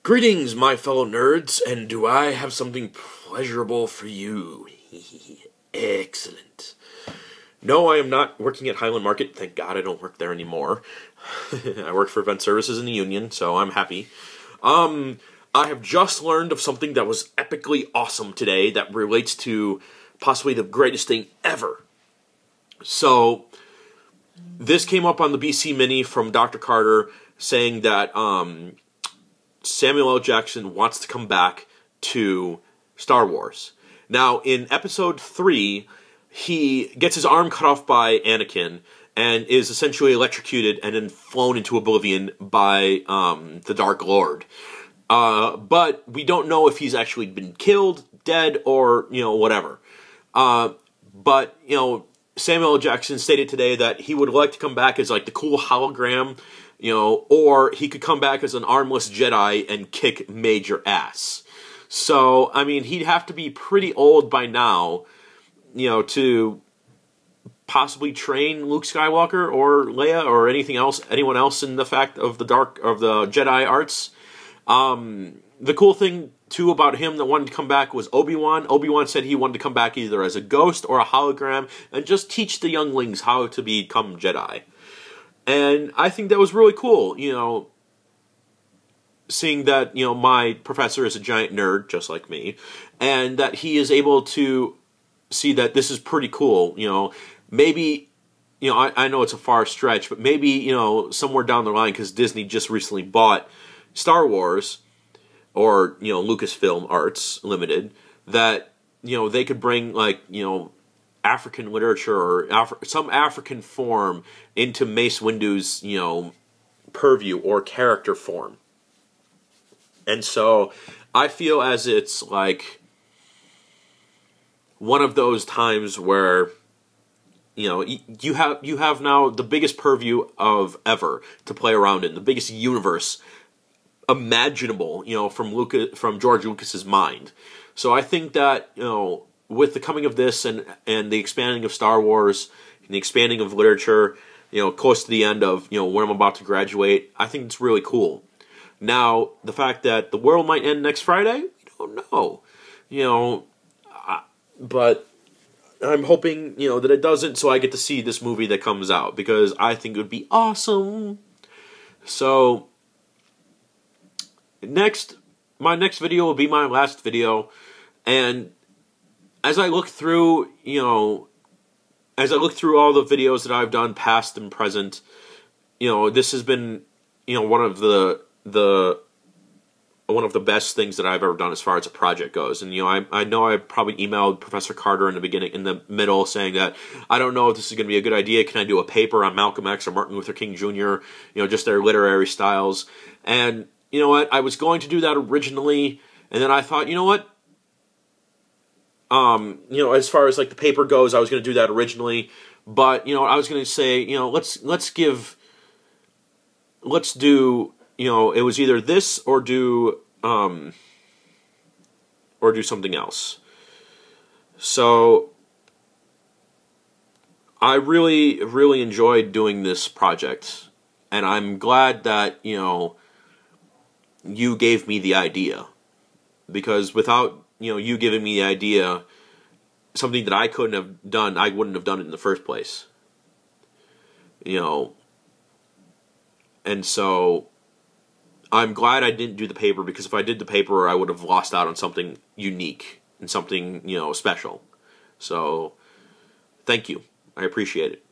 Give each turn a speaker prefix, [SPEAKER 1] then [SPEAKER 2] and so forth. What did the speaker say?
[SPEAKER 1] Greetings, my fellow nerds, and do I have something pleasurable for you? Excellent. No, I am not working at Highland Market. Thank God I don't work there anymore. I work for Event Services in the Union, so I'm happy. I have just learned of something that was epically awesome today that relates to possibly the greatest thing ever. So, this came up on the BC Mini from Dr. Carter saying that Samuel L. Jackson wants to come back to Star Wars. Now, in Episode 3, he gets his arm cut off by Anakin and is essentially electrocuted and then flown into oblivion by the Dark Lord. But we don't know if he's actually been killed, dead, or, whatever. But, Samuel L. Jackson stated today that he would like to come back as, like, the cool hologram, or he could come back as an armless Jedi and kick major ass. So, I mean, he'd have to be pretty old by now, to possibly train Luke Skywalker or Leia or anyone else in the fact of the Jedi arts. The cool thing, too, about him that wanted to come back was Obi-Wan. Obi-Wan said he wanted to come back either as a ghost or a hologram and just teach the younglings how to become Jedi. And I think that was really cool, seeing that, my professor is a giant nerd, just like me, and that he is able to see that this is pretty cool, maybe, I know it's a far stretch, but maybe, somewhere down the line, because Disney just recently bought Star Wars, or, Lucasfilm Arts Limited, that, they could bring, like, African literature or some African form into Mace Windu's, purview or character form. And so I feel as it's like one of those times where you have now the biggest purview of ever to play around in, the biggest universe imaginable, from George Lucas's mind. So I think that, with the coming of this and the expanding of Star Wars and the expanding of literature, close to the end of, when I'm about to graduate, I think it's really cool. Now, the fact that the world might end next Friday, we don't know. But I'm hoping, that it doesn't, so I get to see this movie that comes out, because I think it would be awesome. So, my next video will be my last video, and as I look through, all the videos that I've done, past and present, this has been, one of the best things that I've ever done as far as a project goes. And, I know I probably emailed Professor Carter in the middle, saying that I don't know if this is going to be a good idea. Can I do a paper on Malcolm X or Martin Luther King Jr., just their literary styles? And, you know what, I was going to do that originally, and then I thought, you know what, as far as like the paper goes, I was going to do that originally, but, I was going to say, let's do, it was either this or do something else. So, I really, really enjoyed doing this project, and I'm glad that, you gave me the idea, because without, you giving me the idea, something that I couldn't have done, I wouldn't have done it in the first place. And so I'm glad I didn't do the paper, because if I did the paper, I would have lost out on something unique and something, special. So, thank you. I appreciate it.